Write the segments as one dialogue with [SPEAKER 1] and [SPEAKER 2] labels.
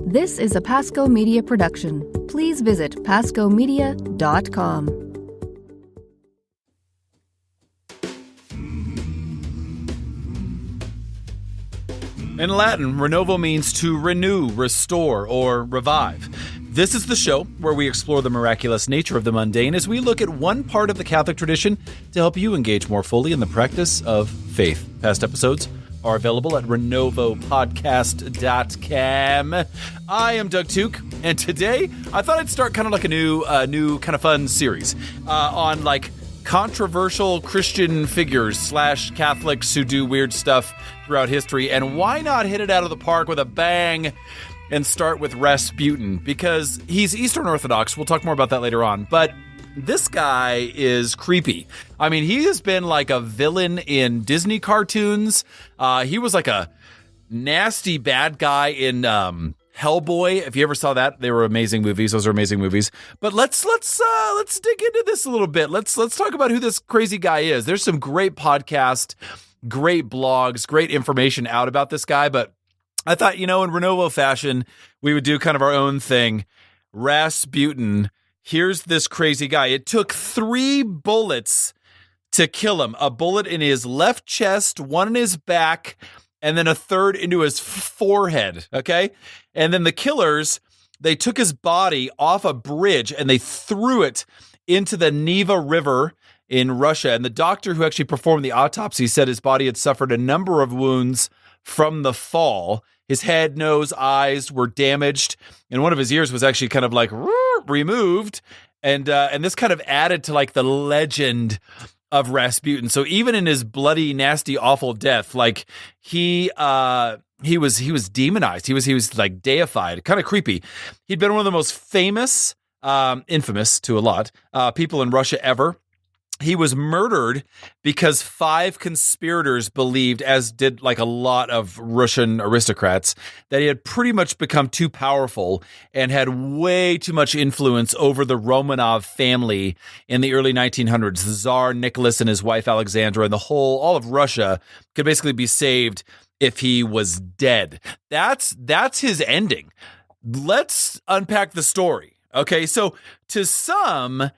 [SPEAKER 1] This is a Pasco Media production. Please visit pascomedia.com.
[SPEAKER 2] In Latin, Renovo means to renew, restore, or revive. This is the show where we explore the miraculous nature of the mundane as we look at one part of the Catholic tradition to help you engage more fully in the practice of faith. Past episodes are available at renovopodcast.com. I am Doug Tuke, and today I thought I'd start kind of like a new kind of fun series on like controversial Christian figures / Catholics who do weird stuff throughout history. And why not hit it out of the park with a bang and start with Rasputin? Because he's Eastern Orthodox. We'll talk more about that later on. But this guy is creepy. I mean, he has been like a villain in Disney cartoons. He was like a nasty bad guy in Hellboy. If you ever saw that, they were amazing movies. Those are amazing movies. But let's dig into this a little bit. Let's talk about who this crazy guy is. There's some great podcasts, great blogs, great information out about this guy. But I thought, in Renovo fashion, we would do kind of our own thing. Rasputin. Here's this crazy guy. It took 3 bullets to kill him. A bullet in his left chest, one in his back, and then a third into his forehead, okay? And then the killers, they took his body off a bridge and they threw it into the Neva River in Russia. And the doctor who actually performed the autopsy said his body had suffered a number of wounds from the fall. His head, nose, eyes were damaged, and one of his ears was actually kind of like removed. And this kind of added to like the legend of Rasputin. So even in his bloody, nasty, awful death, like he was demonized. He was like deified, kind of creepy. He'd been one of the most famous, infamous to a lot, people in Russia ever. He was murdered because 5 conspirators believed, as did like a lot of Russian aristocrats, that he had pretty much become too powerful and had way too much influence over the Romanov family in the early 1900s. The Tsar Nicholas and his wife Alexandra and all of Russia could basically be saved if he was dead. That's his ending. Let's unpack the story. Okay, so to some,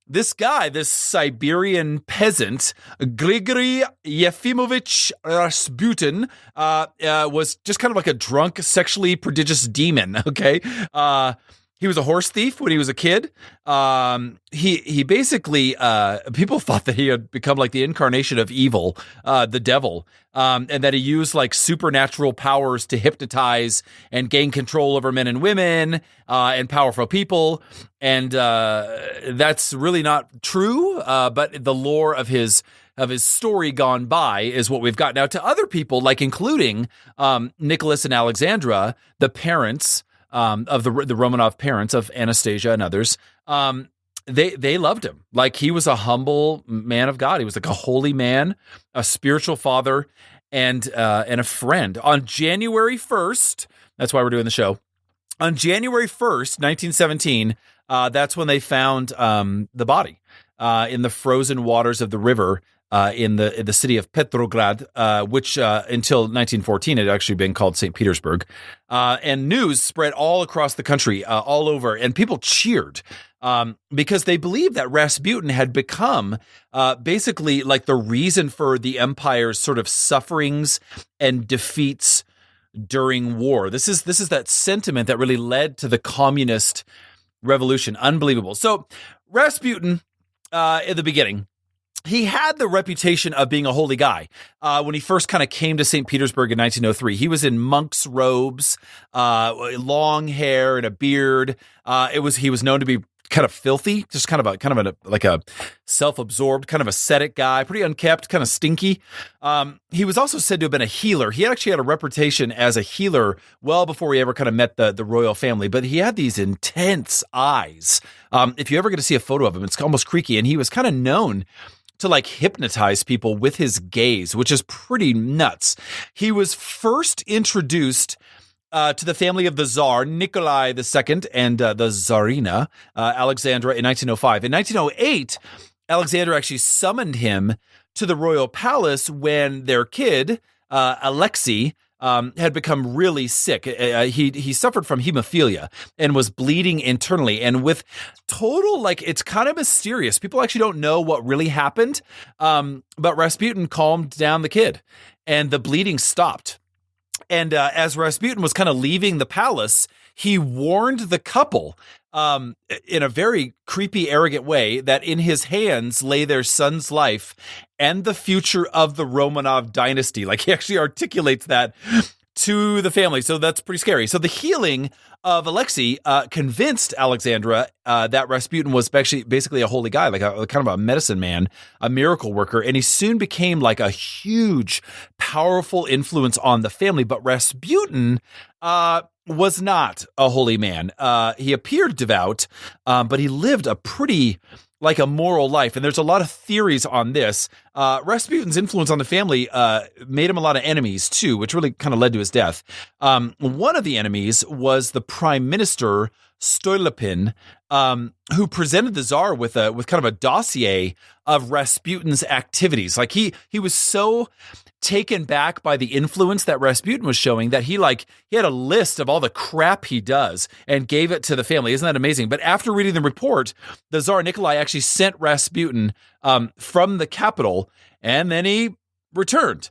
[SPEAKER 2] this guy, this Siberian peasant, Grigory Yefimovich Rasputin, was just kind of like a drunk, sexually prodigious demon, okay? He was a horse thief when he was a kid. He basically, people thought that he had become like the incarnation of evil, the devil, and that he used like supernatural powers to hypnotize and gain control over men and women and powerful people. And that's really not true, but the lore of his story gone by is what we've got. Now, to other people, like including Nicholas and Alexandra, the parents of the Romanov parents of Anastasia and others, they loved him. Like he was a humble man of God. He was like a holy man, a spiritual father, and a friend. On January 1st, that's why we're doing the show. On January 1st, 1917, that's when they found the body in the frozen waters of the river in the city of Petrograd, which until 1914 had actually been called St. Petersburg. And news spread all across the country, all over, and people cheered because they believed that Rasputin had become basically like the reason for the empire's sort of sufferings and defeats during war. This is that sentiment that really led to the communist revolution. Unbelievable. So Rasputin, in the beginning, he had the reputation of being a holy guy. When he first kind of came to St. Petersburg in 1903, he was in monk's robes, long hair and a beard. He was known to be kind of filthy, just kind of a self-absorbed, kind of ascetic guy, pretty unkempt, kind of stinky. He was also said to have been a healer. He actually had a reputation as a healer well before he ever kind of met the royal family, but he had these intense eyes. If you ever get to see a photo of him, it's almost creaky, and he was kind of known to like hypnotize people with his gaze, which is pretty nuts. He was first introduced to the family of the Tsar, Nikolai II, and the Tsarina, Alexandra, in 1905. In 1908, Alexandra actually summoned him to the royal palace when their kid, Alexei, had become really sick. He suffered from hemophilia and was bleeding internally. And with total, it's kind of mysterious. People actually don't know what really happened. But Rasputin calmed down the kid and the bleeding stopped. And as Rasputin was kind of leaving the palace, he warned the couple in a very creepy, arrogant way that in his hands lay their son's life and the future of the Romanov dynasty. He actually articulates that to the family. So that's pretty scary. So the healing of Alexei convinced Alexandra that Rasputin was basically a holy guy, a kind of a medicine man, a miracle worker. And he soon became a huge, powerful influence on the family. But Rasputin was not a holy man. He appeared devout, but he lived a pretty a moral life. And there's a lot of theories on this. Rasputin's influence on the family made him a lot of enemies too, which really kind of led to his death. One of the enemies was the prime minister, Stolypin, who presented the Tsar with kind of a dossier of Rasputin's activities. He was so taken back by the influence that Rasputin was showing that he had a list of all the crap he does and gave it to the family. Isn't that amazing? But after reading the report, the Tsar Nikolai actually sent Rasputin from the capital, and then he returned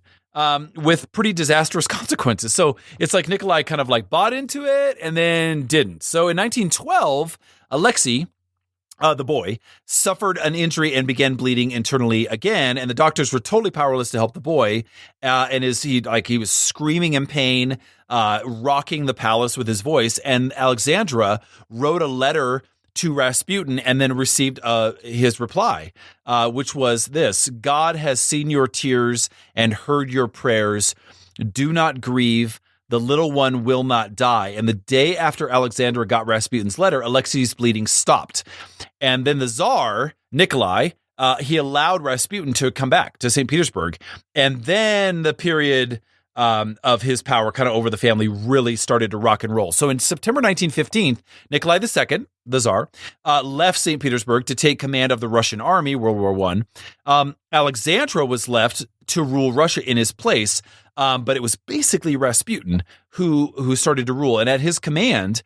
[SPEAKER 2] with pretty disastrous consequences. So it's Nikolai kind of bought into it and then didn't. So in 1912, Alexei, the boy, suffered an injury and began bleeding internally again, and the doctors were totally powerless to help the boy. And he was screaming in pain, rocking the palace with his voice. And Alexandra wrote a letter to Rasputin and then received his reply, which was this: God has seen your tears and heard your prayers. Do not grieve. The little one will not die. And the day after Alexandra got Rasputin's letter, Alexei's bleeding stopped. And then the Tsar, Nikolai, he allowed Rasputin to come back to St. Petersburg. And then the period of his power kind of over the family really started to rock and roll. So in September 1915, Nikolai II, the Tsar, left St. Petersburg to take command of the Russian army, World War I. Alexandra was left to rule Russia in his place, but it was basically Rasputin who started to rule. And at his command,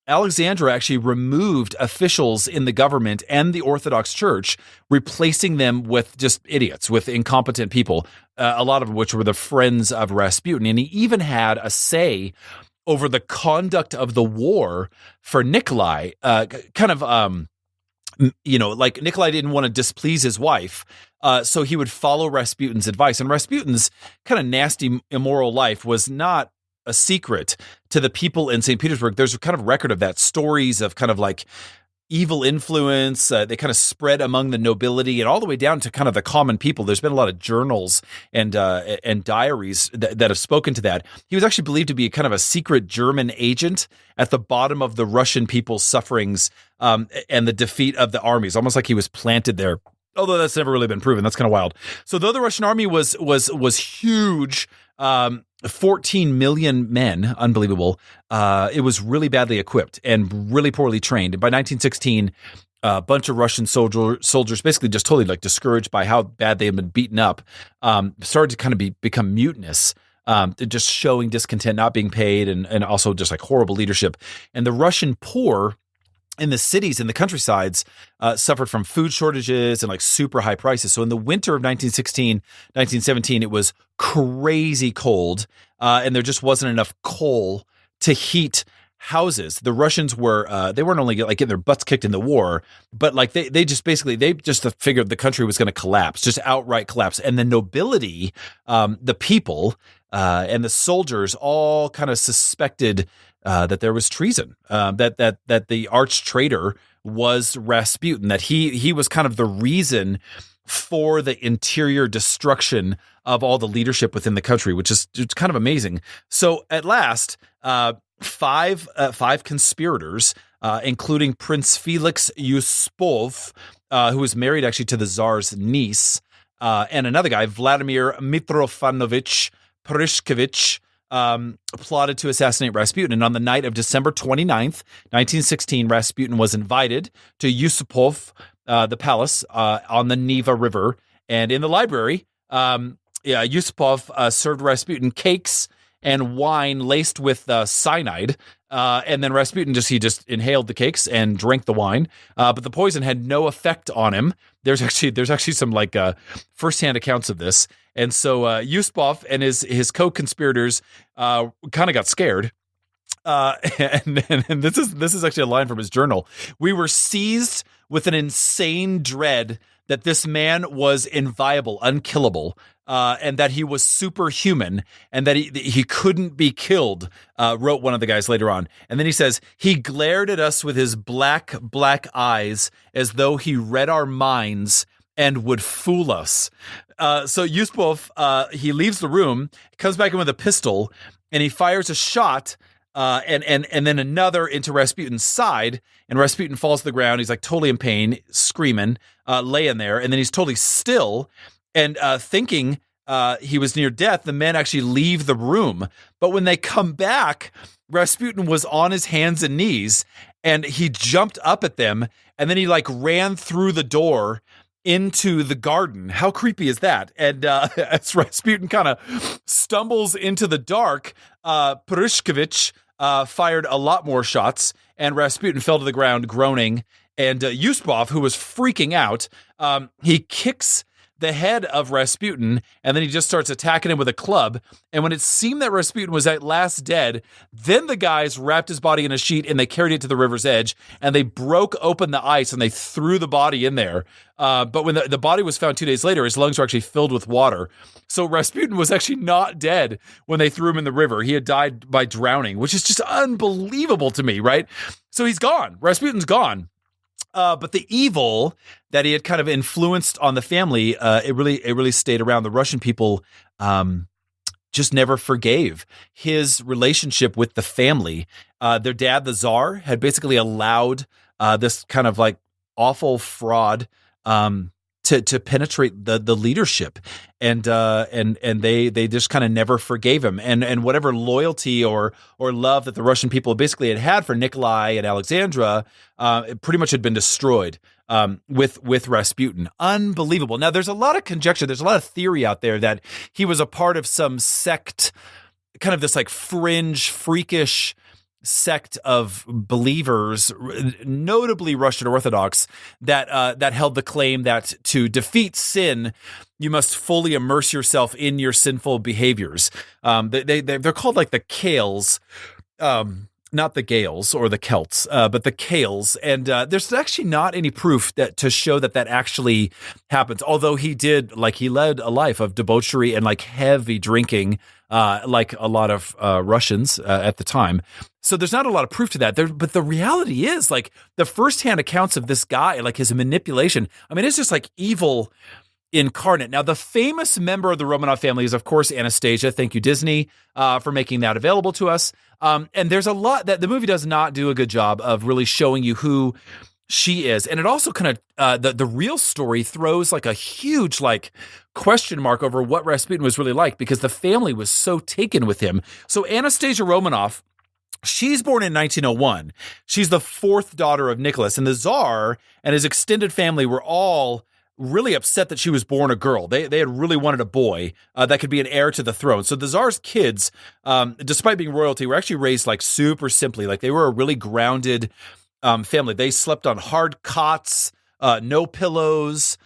[SPEAKER 2] Alexandra actually removed officials in the government and the Orthodox Church, replacing them with just idiots, with incompetent people, a lot of which were the friends of Rasputin. And he even had a say over the conduct of the war for Nikolai, Nikolai didn't want to displease his wife, so he would follow Rasputin's advice. And Rasputin's kind of nasty, immoral life was not a secret to the people in St. Petersburg. There's a kind of record of that, stories of kind of evil influence. They kind of spread among the nobility and all the way down to kind of the common people. There's been a lot of journals and diaries that have spoken to that. He was actually believed to be kind of a secret German agent at the bottom of the Russian people's sufferings and the defeat of the armies, almost like he was planted there. Although that's never really been proven. That's kind of wild. So though the Russian army was huge, 14 million men, unbelievable. It was really badly equipped and really poorly trained. And by 1916, a bunch of Russian soldiers, basically just totally discouraged by how bad they had been beaten up, started to kind of become mutinous, just showing discontent, not being paid, and also just horrible leadership. And the Russian poor in the cities and the countrysides suffered from food shortages and super high prices. So in the winter of 1916, 1917, it was crazy cold, and there just wasn't enough coal to heat houses. The Russians were they weren't only getting their butts kicked in the war, but they just figured the country was going to collapse, just outright collapse. And the nobility, the people, and the soldiers all kind of suspected that there was treason, that the arch traitor was Rasputin, that he was kind of the reason for the interior destruction of all the leadership within the country, which is kind of amazing. So at last, five conspirators, including Prince Felix Yusupov, who was married actually to the Tsar's niece, and another guy, Vladimir Mitrofanovich Perishkevich, plotted to assassinate Rasputin. And on the night of December 29th, 1916, Rasputin was invited to Yusupov, the palace on the Neva River. And in the library, Yusupov served Rasputin cakes and wine laced with cyanide. And then Rasputin just inhaled the cakes and drank the wine. But the poison had no effect on him. There's actually some like firsthand accounts of this. And so Yusupov and his co-conspirators kind of got scared. And this is actually a line from his journal. We were seized with an insane dread that this man was inviolable, unkillable, and that he was superhuman, and that he couldn't be killed, wrote one of the guys later on. And then he says, he glared at us with his black eyes as though he read our minds and would fool us. So Yusupov, he leaves the room, comes back in with a pistol, and he fires a shot and then another into Rasputin's side, and Rasputin falls to the ground. He's like totally in pain, screaming, laying there, and then he's totally still, and thinking he was near death. The men actually leave the room, but when they come back, Rasputin was on his hands and knees, and he jumped up at them, and then he like ran through the door into the garden. How creepy is that? And as Rasputin kind of stumbles into the dark, Purishkevich fired a lot more shots, and Rasputin fell to the ground groaning. And Yusupov, who was freaking out, he kicks the head of Rasputin, and then he just starts attacking him with a club. And when it seemed that Rasputin was at last dead, then the guys wrapped his body in a sheet and they carried it to the river's edge, and they broke open the ice and they threw the body in there. But when the body was found 2 days later, his lungs were actually filled with water. So Rasputin was actually not dead when they threw him in the river. He had died by drowning, which is just unbelievable to me, right? So he's gone. Rasputin's gone. But the evil that he had kind of influenced on the family, it really stayed around. The Russian people just never forgave his relationship with the family. Their dad, the Tsar, had basically allowed this kind of like awful fraud to penetrate the leadership, and they just kind of never forgave him, and whatever loyalty or love that the Russian people basically had for Nikolai and Alexandra, it pretty much had been destroyed with Rasputin. Unbelievable. Now there's a lot of conjecture, there's a lot of theory out there that he was a part of some sect, kind of this like fringe, freakish sect of believers, notably Russian Orthodox, that held the claim that to defeat sin, you must fully immerse yourself in your sinful behaviors. They're called like the Kales, not the Gales or the Celts, but the Kales. And there's actually not any proof that to show that actually happens. Although he led a life of debauchery and like heavy drinking, like a lot of Russians at the time. So there's not a lot of proof to that. But the reality is, like, the firsthand accounts of this guy, like his manipulation, I mean, it's just like evil incarnate. Now, the famous member of the Romanov family is, of course, Anastasia. Thank you, Disney, for making that available to us. And there's a lot that the movie does not do a good job of really showing you who she is. And it also kind of, the real story throws like a huge like question mark over what Rasputin was really like, because the family was so taken with him. So Anastasia Romanov, she's born in 1901. She's the fourth daughter of Nicholas, and the Tsar and his extended family were all really upset that she was born a girl. They had really wanted a boy that could be an heir to the throne. So the Tsar's kids, despite being royalty, were actually raised like super simply. Like they were a really grounded family. They slept on hard cots, no pillows,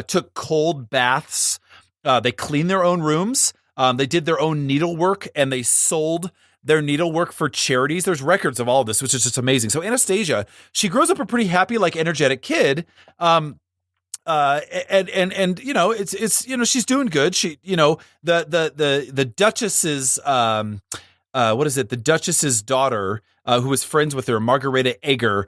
[SPEAKER 2] took cold baths. They cleaned their own rooms. They did their own needlework, and they sold their needlework for charities. There's records of all of this, which is just amazing. So Anastasia, she grows up a pretty happy, like energetic kid. And you know, it's you know, she's doing good. She, you know, the Duchess's the Duchess's daughter, who was friends with her, Margareta Egger,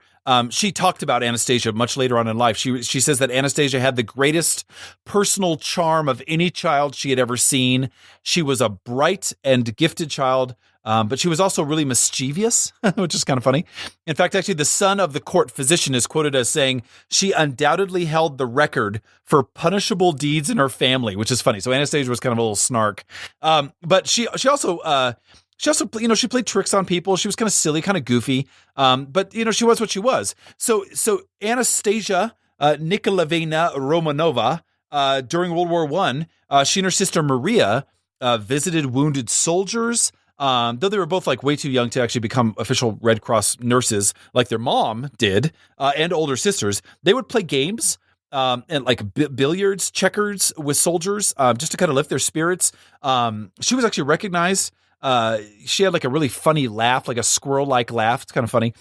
[SPEAKER 2] she talked about Anastasia much later on in life. She says that Anastasia had the greatest personal charm of any child she had ever seen. She was a bright and gifted child, but she was also really mischievous, which is kind of funny. In fact, actually, the son of the court physician is quoted as saying she undoubtedly held the record for punishable deeds in her family, which is funny. So Anastasia was kind of a little snark, but she also, you know, she played tricks on people. She was kind of silly, kind of goofy, but you know, she was what she was. So Anastasia Nikolaevna Romanova, during World War I, she and her sister Maria visited wounded soldiers. though they were both like way too young to actually become official Red Cross nurses like their mom did, and older sisters, they would play games and like billiards, checkers with soldiers, just to kind of lift their spirits. She was actually recognized. She had like a really funny laugh, like a squirrel-like laugh. It's kind of funny.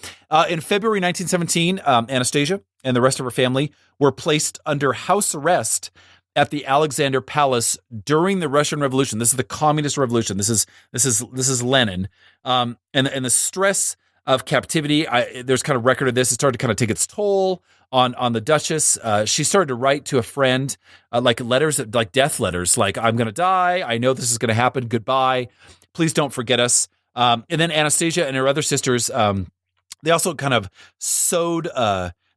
[SPEAKER 2] In February 1917, Anastasia and the rest of her family were placed under house arrest at the Alexander Palace during the Russian Revolution. This is the Communist Revolution. This is Lenin. And the stress of captivity. There's kind of record of this. It started to kind of take its toll on the Duchess. She started to write to a friend like letters, like death letters, like "I'm going to die. I know this is going to happen. Goodbye. Please don't forget us." And then Anastasia and her other sisters, they also kind of sewed.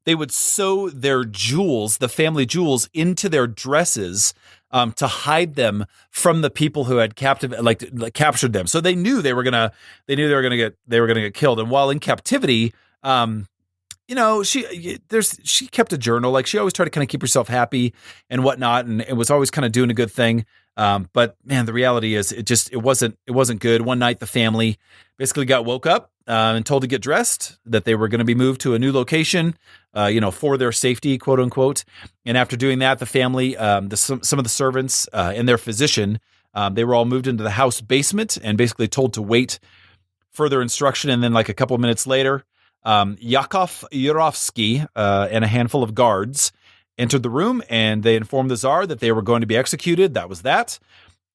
[SPEAKER 2] They would sew their jewels, the family jewels, into their dresses to hide them from the people who had captured them. So they knew they were gonna get killed. And while in captivity, she kept a journal. Like she always tried to kind of keep herself happy and whatnot, and it was always kind of doing a good thing. But man, the reality is it wasn't good. One night, the family basically got woke up and told to get dressed, that they were going to be moved to a new location, for their safety, quote unquote. And after doing that, the family, some of the servants and their physician, they were all moved into the house basement and basically told to wait further instruction. And then like a couple of minutes later, Yakov Yurovsky and a handful of guards entered the room, and they informed the Tsar that they were going to be executed. That was that.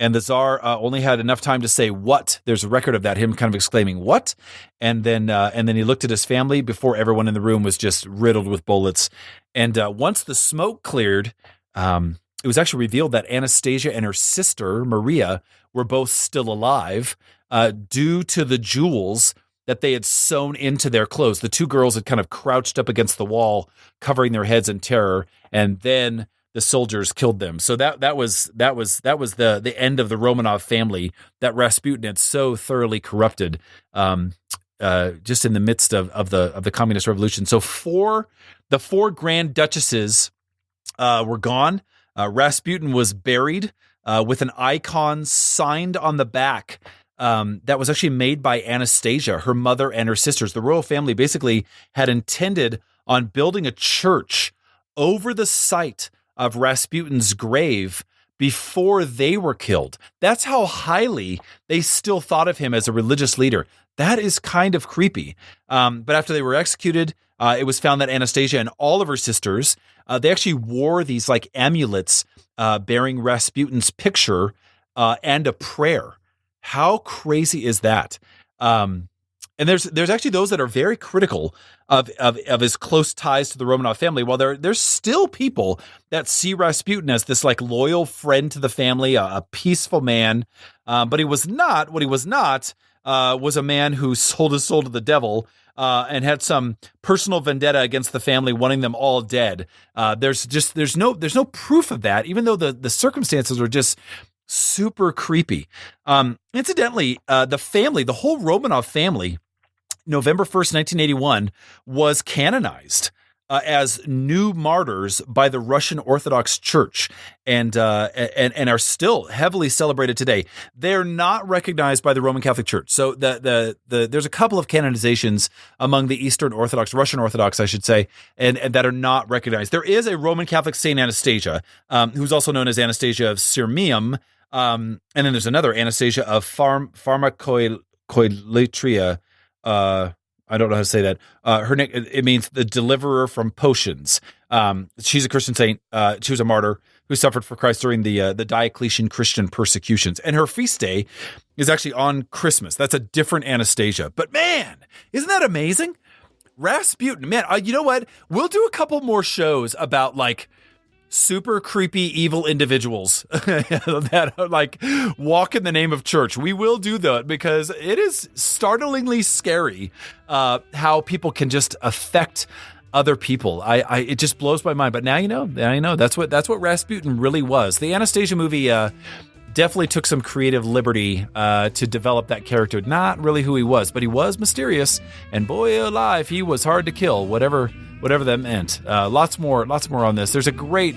[SPEAKER 2] And the Tsar only had enough time to say "what." There's a record of that, him kind of exclaiming "what," and then he looked at his family before everyone in the room was just riddled with bullets. And once the smoke cleared, it was actually revealed that Anastasia and her sister Maria were both still alive due to the jewels that they had sewn into their clothes. The two girls had kind of crouched up against the wall, covering their heads in terror, and then the soldiers killed them. So that was the end of the Romanov family that Rasputin had so thoroughly corrupted, just in the midst of the Communist Revolution. So the four Grand Duchesses were gone. Rasputin was buried with an icon signed on the back. That was actually made by Anastasia, her mother, and her sisters. The royal family basically had intended on building a church over the site of Rasputin's grave before they were killed. That's how highly they still thought of him as a religious leader. That is kind of creepy. But after they were executed, it was found that Anastasia and all of her sisters, they actually wore these like amulets bearing Rasputin's picture and a prayer. How crazy is that? And there's actually those that are very critical of his close ties to the Romanov family. While there's still people that see Rasputin as this like loyal friend to the family, a peaceful man, but he was not. What he was not was a man who sold his soul to the devil and had some personal vendetta against the family, wanting them all dead. There's no proof of that, even though the circumstances are just super creepy. Incidentally, the whole Romanov family, November 1st, 1981, was canonized as new martyrs by the Russian Orthodox Church, and are still heavily celebrated today. They're not recognized by the Roman Catholic Church. So there's a couple of canonizations among the Eastern Orthodox, Russian Orthodox, I should say, and that are not recognized. There is a Roman Catholic Saint Anastasia, who's also known as Anastasia of Sirmium, and then there's another Anastasia of Pharmakoilatria. I don't know how to say that. Her name, it means the deliverer from potions. She's a Christian saint. She was a martyr who suffered for Christ during the Diocletian Christian persecutions. And her feast day is actually on Christmas. That's a different Anastasia. But man, isn't that amazing? Rasputin, man, you know what? We'll do a couple more shows about like super creepy, evil individuals that like walk in the name of church. We will do that because it is startlingly scary how people can just affect other people. It just blows my mind. But now you know. That's what Rasputin really was. The Anastasia movie definitely took some creative liberty to develop that character. Not really who he was, but he was mysterious. And boy alive, he was hard to kill. Whatever whatever that meant. Lots more on this. There's a great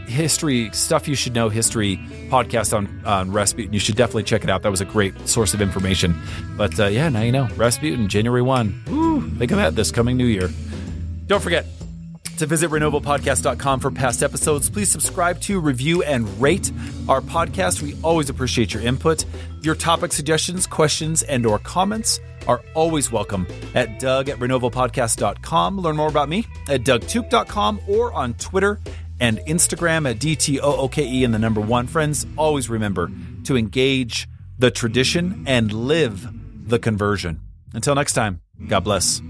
[SPEAKER 2] history stuff you should know history podcast on Rasputin. You should definitely check it out. That was a great source of information. But yeah, now you know. Rasputin, January 1. Woo, think of that this coming new year. Don't forget to visit renovopodcast.com for past episodes. Please subscribe to, review, and rate our podcast. We always appreciate your input. Your topic suggestions, questions, and or comments are always welcome at doug@renovopodcast.com. Learn more about me at dougtook.com or on Twitter and Instagram at DTOOKE and the number 1. Friends, always remember to engage the tradition and live the conversion. Until next time, God bless.